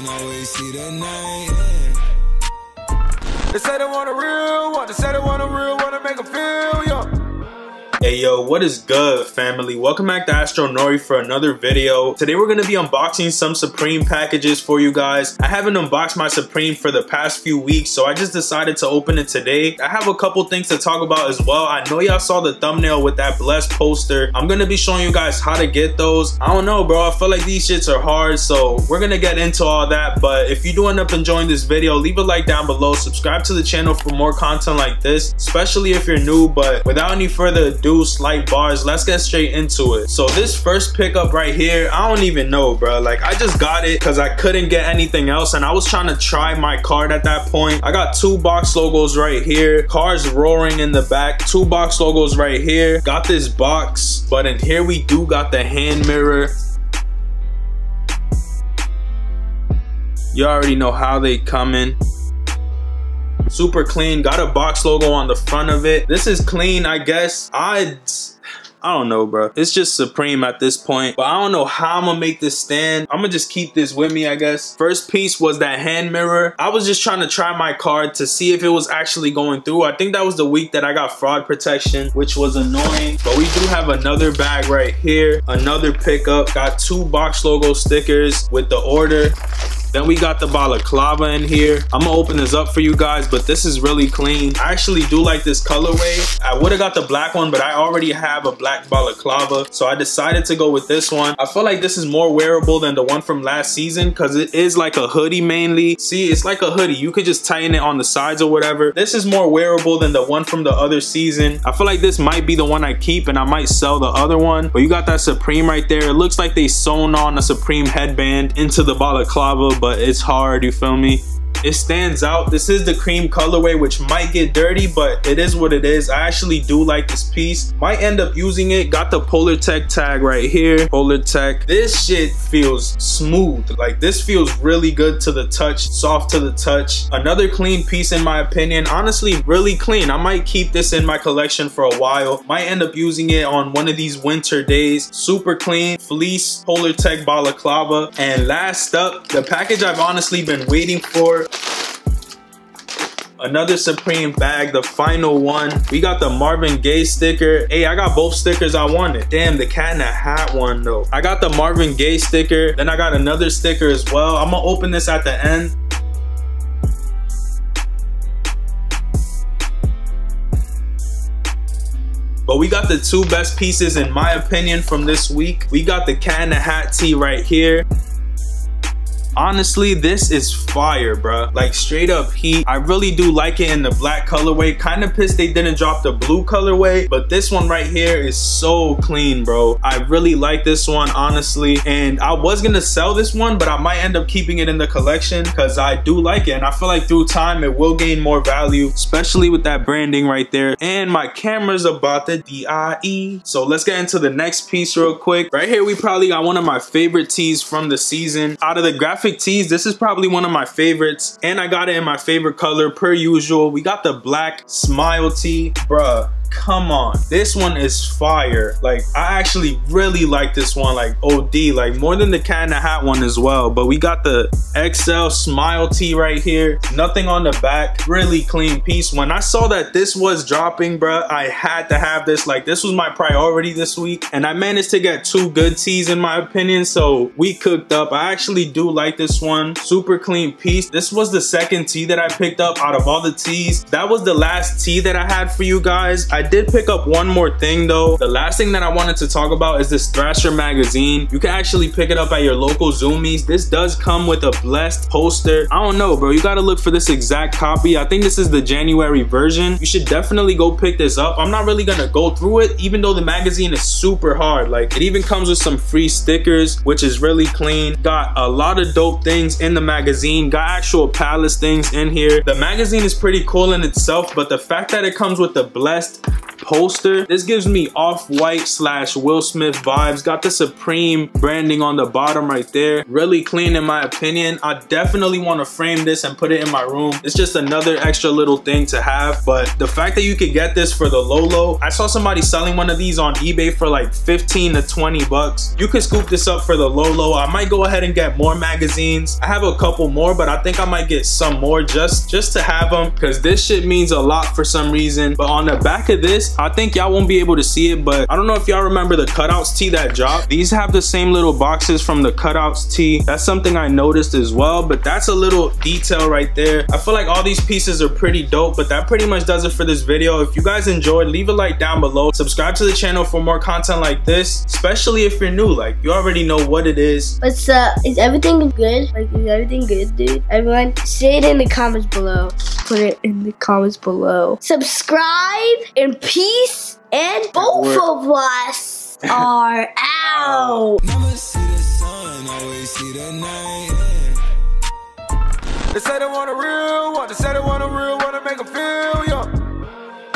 and always see the night. They say they want a real one, they say they want a real one to make them feel young. Hey yo, what is good, family? Welcome back to Astro Nori for another video. Today we're gonna be unboxing some Supreme packages for you guys. I haven't unboxed my Supreme for the past few weeks, so I just decided to open it today. I have a couple things to talk about as well. I know y'all saw the thumbnail with that Blessed poster. I'm gonna be showing you guys how to get those. I don't know, bro. I feel like these shits are hard, so we're gonna get into all that. But if you do end up enjoying this video, leave a like down below. Subscribe to the channel for more content like this, especially if you're new. But without any further ado, slight bars, let's get straight into it. So this first pickup right here, I don't even know, bro. Like, I just got it because I couldn't get anything else and I was trying to try my card at that point. I got two box logos right here, cars roaring in the back, two box logos right here. Got this box, but in here we do got the hand mirror. You already know how they coming. Super clean, got a box logo on the front of it. This is clean, I guess. I don't know, bro. It's just Supreme at this point, but I don't know how I'm gonna make this stand. I'm gonna just keep this with me, I guess. First piece was that hand mirror. I was just trying to try my card to see if it was actually going through. I think that was the week that I got fraud protection, which was annoying, but we do have another bag right here. Another pickup, got two box logo stickers with the order. Then we got the Balaclava in here. I'm gonna open this up for you guys, but this is really clean. I actually do like this colorway. I would have got the black one, but I already have a black Balaclava, so I decided to go with this one. I feel like this is more wearable than the one from last season because it is like a hoodie mainly. See, it's like a hoodie. You could just tighten it on the sides or whatever. This is more wearable than the one from the other season. I feel like this might be the one I keep and I might sell the other one, but you got that Supreme right there. It looks like they sewn on a Supreme headband into the Balaclava, but it's hard, you feel me? It stands out. This is the cream colorway, which might get dirty, but it is what it is. I actually do like this piece. Might end up using it. Got the Polar Tech tag right here. Polar Tech. This shit feels smooth. Like, this feels really good to the touch, soft to the touch. Another clean piece in my opinion. Honestly, really clean. I might keep this in my collection for a while. Might end up using it on one of these winter days. Super clean. Fleece Polar Tech Balaclava. And last up, the package I've honestly been waiting for. Another Supreme bag, the final one. We got the Marvin Gaye sticker. Hey, I got both stickers I wanted. Damn, the cat in the hat one though. I got the Marvin Gaye sticker, then I got another sticker as well. I'm gonna open this at the end. But we got the two best pieces in my opinion from this week. We got the cat in the hat tee right here. Honestly, this is fire, bruh. Like, straight up heat. I really do like it in the black colorway. Kind of pissed they didn't drop the blue colorway, but this one right here is so clean, bro. I really like this one, honestly. And I was gonna sell this one, but I might end up keeping it in the collection because I do like it. And I feel like through time, it will gain more value, especially with that branding right there. And my camera's about to die. So let's get into the next piece real quick. Right here, we probably got one of my favorite tees from the season. Out of the graphic tees, this is probably one of my favorites, and I got it in my favorite color per usual. We got the black smile tee, bruh. Come on, this one is fire. Like, I actually really like this one, like OD, like more than the cat in the hat one as well. But we got the XL smile tee right here, nothing on the back, really clean piece. When I saw that this was dropping, bruh, I had to have this. Like, this was my priority this week, and I managed to get two good tees in my opinion, so we cooked up. I actually do like this one. Super clean piece. This was the second tee that I picked up out of all the tees. That was the last tee that I had for you guys. I did pick up one more thing though. The last thing that I wanted to talk about is this Thrasher Magazine. You can actually pick it up at your local Zoomies. This does come with a Blessed poster. I don't know, bro. You gotta look for this exact copy. I think this is the January version. You should definitely go pick this up. I'm not really gonna go through it, even though the magazine is super hard. Like, it even comes with some free stickers, which is really clean. Got a lot of dope things in the magazine. Got actual Palace things in here. The magazine is pretty cool in itself, but the fact that it comes with the Blessed poster. This gives me Off-White / Will Smith vibes. Got the Supreme branding on the bottom right there. Really clean in my opinion. I definitely want to frame this and put it in my room. It's just another extra little thing to have. But the fact that you could get this for the low, I saw somebody selling one of these on eBay for like 15 to 20 bucks. You could scoop this up for the low. I might go ahead and get more magazines. I have a couple more, but I think I might get some more just to have them, because this shit means a lot for some reason. But on the back of this, I think y'all won't be able to see it, but I don't know if y'all remember the cutouts tee that dropped. These have the same little boxes from the cutouts tee. That's something I noticed as well, but that's a little detail right there. I feel like all these pieces are pretty dope, but that pretty much does it for this video. If you guys enjoyed, leave a like down below. Subscribe to the channel for more content like this, especially if you're new. Like, you already know what it is. What's up? Is everything good? Like, is everything good, dude? Everyone, say it in the comments below. Put it in the comments below. Subscribe and peace, and both of us are out. Never see the sun, always see the night. They say they want a real one, they say they want a real one to make them feel young.